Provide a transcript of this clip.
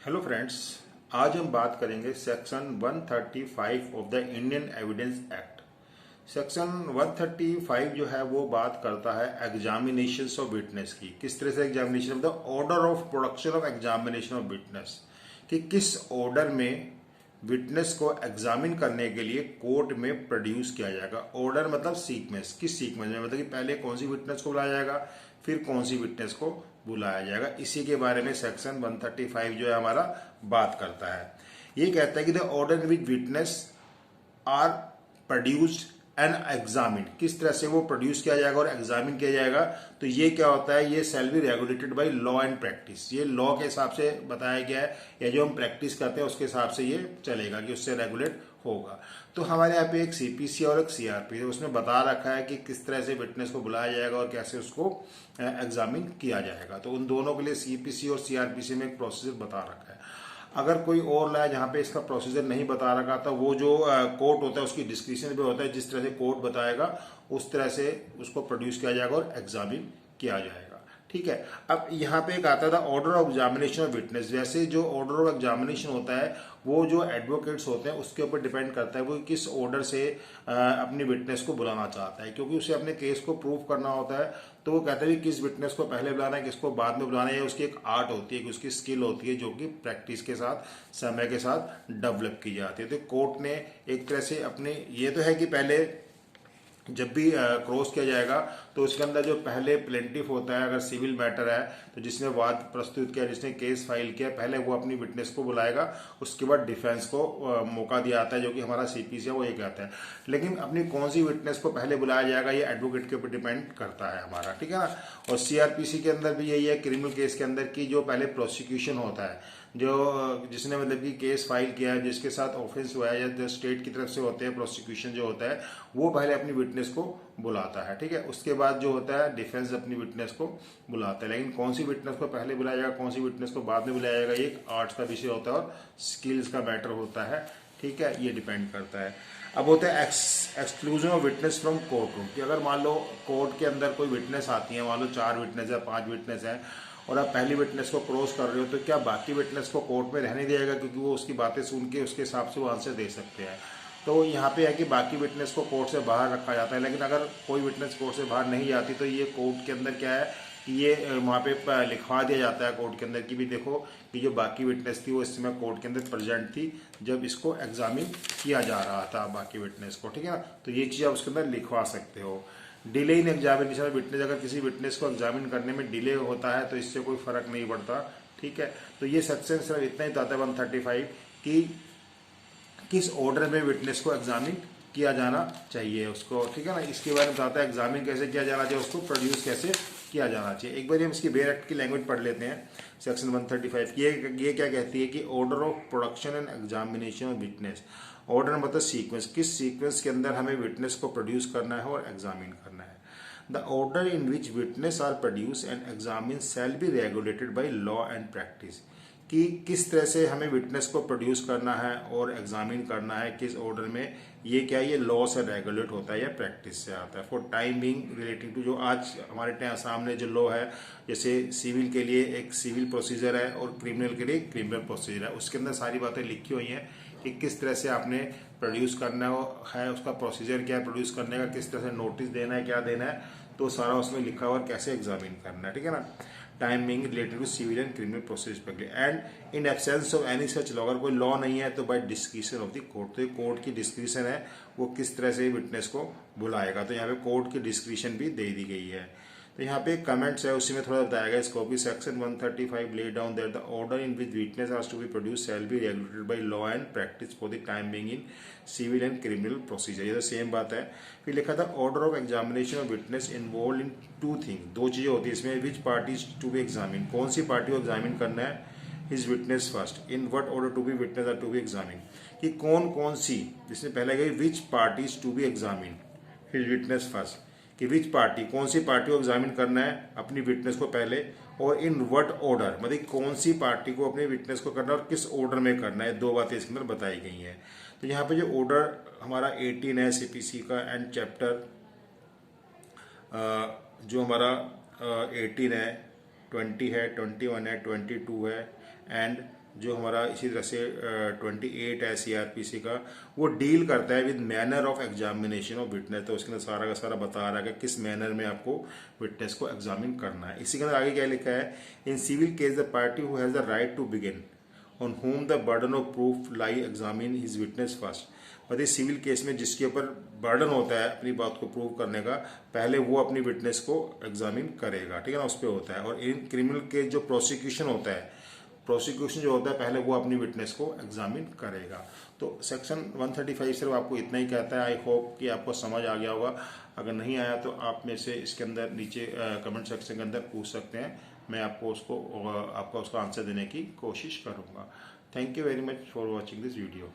Hello friends, आज हम बात करेंगे section 135 of the Indian evidence act. Section 135 जो है वो बात करता है एग्जामिनेशंस ऑफ विटनेस की। किस तरह से examination of the order of production of examination of witness, कि किस ऑर्डर में विटनेस को एग्जामिन करने के लिए कोर्ट में प्रोड्यूस किया जाएगा। ऑर्डर मतलब सीक्वेंस, किस सीक्वेंस में, मतलब कि पहले कौन सी विटनेस को बुलाया जाएगा, फिर कौन सी विटनेस को बुलाया जाएगा। इसी के बारे में सेक्शन 135 जो है हमारा बात करता है। ये कहता है कि the order which witness are produced and examine, किस तरह से वो प्रोड्यूस किया जाएगा और एग्जामिन किया जाएगा। तो ये क्या होता है, ये शैल be regulated by law and practice. ये लॉ के हिसाब से बताया गया है, या जो हम प्रैक्टिस करते हैं उसके हिसाब से ये चलेगा कि उससे रेगुलेट होगा। तो हमारे यहाँ पे एक सीपीसी और एक सीआरपी है, उसमें बता रखा है कि किस तरह से विटनेस को बुलाया जाएगा और कैसे उसको एग्जामिन किया जाएगा। तो उन दोनों के लिए सीपीसी और सीआरपीसी में एक प्रोसीजर बता रखा है। अगर कोई और लॉ है जहाँ पे इसका प्रोसीजर नहीं बता रखा था, वो जो कोर्ट होता है उसकी डिस्क्रिप्शन पे होता है, जिस तरह से कोर्ट बताएगा उस तरह से उसको प्रोड्यूस किया जाएगा और एग्जामिन किया जाएगा। ठीक है। अब यहाँ पे एक आता था order of examination of witness. वैसे जो ऑर्डर ऑफ एग्जामिनेशन होता है वो जो एडवोकेट्स होते हैं उसके ऊपर डिपेंड करता है वो किस ऑर्डर से अपनी विटनेस को बुलाना चाहता है, क्योंकि उसे अपने केस को प्रूव करना होता है। तो वो कहता है कि किस विटनेस को पहले बुलाना है, किसको बाद में बुलाना है। उसकी एक आर्ट होती है, कि उसकी स्किल होती है, जो कि प्रैक्टिस के साथ, समय के साथ डेवलप की जाती है। तो कोर्ट ने एक तरह से अपने, ये तो है कि पहले जब भी क्रॉस किया जाएगा तो उसके अंदर जो पहले प्लेंटिफ होता है, अगर सिविल मैटर है तो जिसने वाद प्रस्तुत किया, जिसने केस फाइल किया, पहले वो अपनी विटनेस को बुलाएगा, उसके बाद डिफेंस को मौका दिया जाता है, जो कि हमारा सीपीसी है वो ये कहता है। लेकिन अपनी कौन सी विटनेस को पहले बुलाया जाएगा ये एडवोकेट के ऊपर डिपेंड करता है हमारा, ठीक है ना। और सीआरपीसी के अंदर भी यही है, क्रिमिनल केस के अंदर की जो पहले प्रोसिक्यूशन होता है, जो जिसने मतलब कि केस फाइल किया है, जिसके साथ ऑफेंस हुआ है, या जो स्टेट की तरफ से होते हैं प्रोसिक्यूशन जो होता है, वो पहले अपनी विटनेस को बुलाता है। ठीक है। उसके बाद जो होता है डिफेंस अपनी विटनेस को बुलाता है। लेकिन कौन सी विटनेस को पहले बुलाया जाएगा, कौन सी विटनेस को बाद में बुलाया जाएगा, ये एक आर्ट्स का विषय होता है और स्किल्स का मैटर होता है। ठीक है, ये डिपेंड करता है। अब होता है exclusion of witness from court room, कि अगर मान लो कोर्ट के अंदर कोई विटनेस आती है, मान लो 4 विटनेस है, 5 विटनेस है, और आप पहली विटनेस को क्रॉस कर रहे हो, तो क्या बाकी विटनेस को कोर्ट में रहने दिएगा, क्योंकि वो उसकी बातें सुन के उसके हिसाब से वो आंसर दे सकते हैं। तो यहाँ पे है कि बाकी विटनेस को कोर्ट से बाहर रखा जाता है। लेकिन अगर कोई विटनेस कोर्ट से बाहर नहीं जाती तो ये कोर्ट के अंदर क्या है कि ये वहाँ पे लिखवा दिया जाता है कोर्ट के अंदर कि भी देखो कि जो बाकी विटनेस थी वो इस समय कोर्ट के अंदर प्रेजेंट थी जब इसको एग्जामिन किया जा रहा था बाकी विटनेस को। ठीक है ना। तो ये चीज़ आप उसके अंदर लिखवा सकते हो। डिले इन एग्जामिनेशन विटनेस, अगर किसी विटनेस को एग्जामिन करने में डिले होता है तो इससे कोई फर्क नहीं पड़ता। ठीक है। तो ये सेक्शन सिर्फ इतना ही बताता है 135 कि किस ऑर्डर में विटनेस को एग्जामिन किया जाना चाहिए उसको। ठीक है ना। इसके बारे में बताता है एग्जामिन कैसे किया जाना चाहिए, उसको प्रोड्यूस कैसे किया जाना चाहिए। एक बार हम इसकी बेयर एक्ट की लैंग्वेज पढ़ लेते हैं। सेक्शन 135 ये क्या कहती है कि order of production and examination of witness. Order मतलब सीक्वेंस, किस सीक्वेंस के अंदर हमें विटनेस को प्रोड्यूस करना है और एग्जामिन करना है। The order in which witness are produce and examine shall be regulated by law and practice, कि किस तरह से हमें विटनेस को प्रोड्यूस करना है और एग्जामिन करना है, किस ऑर्डर में, ये क्या है, ये लॉ से रेगुलेट होता है या प्रैक्टिस से आता है। For time being relating to, जो आज हमारे सामने जो लॉ है, जैसे सिविल के लिए एक सिविल प्रोसीजर है और क्रिमिनल के लिए एक क्रिमिनल प्रोसीजर है, उसके अंदर सारी बातें लिखी हुई हैं कि किस तरह से आपने प्रोड्यूस करना है, उसका प्रोसीजर क्या है प्रोड्यूस करने का, किस तरह से नोटिस देना है, क्या देना है, तो सारा उसमें लिखा हुआ कैसे एग्जामिन करना है। ठीक है ना। Time being related to civil and criminal process and in absence of any such law, अगर कोई लॉ नहीं है तो by description of the court, तो ये कोर्ट की डिस्क्रिप्शन है वो किस तरह से विटनेस को बुलाएगा। तो यहाँ पे कोर्ट की डिस्क्रिप्शन भी दे दी गई है। तो यहाँ पे कमेंट्स है, उसी में थोड़ा बताया गया इसको भी। Section 135 lay down that the order in which witness has to be produce shall be regulated by law and practice for the time being in civil and criminal procedure. ये तो सेम बात है। फिर लिखा था order of examination of witness involve in 2 thing, 2 चीजें होती है इसमें। Which parties to be examine, कौन सी पार्टी को एग्जामिन करना है, his witness first, in what order to be witness are to be examine, कि कौन कौन सी, जिसमें पहले गई which parties to be examine his witness first, कि विच पार्टी, कौन सी पार्टी को एग्जामिन करना है अपनी विटनेस को पहले, और इन व्हाट ऑर्डर, मतलब कौन सी पार्टी को अपनी विटनेस को करना है और किस ऑर्डर में करना है। 2 बातें इसके अंदर बताई गई हैं। तो यहाँ पे जो ऑर्डर हमारा 18 है सीपीसी का, एंड चैप्टर जो हमारा 18 है, 20 है, 21 है, 22 है, एंड जो हमारा इसी तरह से 28 है CRPC का, वो डील करता है with manner of examination of witness. तो उसके अंदर सारा का सारा बता रहा है कि किस मैनर में आपको विटनेस को एग्जामिन करना है। इसी के अंदर आगे क्या लिखा है, in civil case the party who has the right to begin on whom the burden of proof lie examine his witness first। मतलब सिविल केस में जिसके ऊपर बर्डन होता है अपनी बात को प्रूव करने का, पहले वो अपनी विटनेस को एग्जामिन करेगा, ठीक है ना, उस पर होता है। और इन क्रिमिनल केस जो प्रोसिक्यूशन होता है, प्रोसिक्यूशन जो होता है पहले वो अपनी विटनेस को एग्जामिन करेगा। तो सेक्शन 135 सिर्फ आपको इतना ही कहता है। आई होप कि आपको समझ आ गया होगा। अगर नहीं आया तो आप में से इसके अंदर नीचे कमेंट सेक्शन के अंदर पूछ सकते हैं, मैं आपको उसका आंसर देने की कोशिश करूंगा। Thank you very much for watching this video.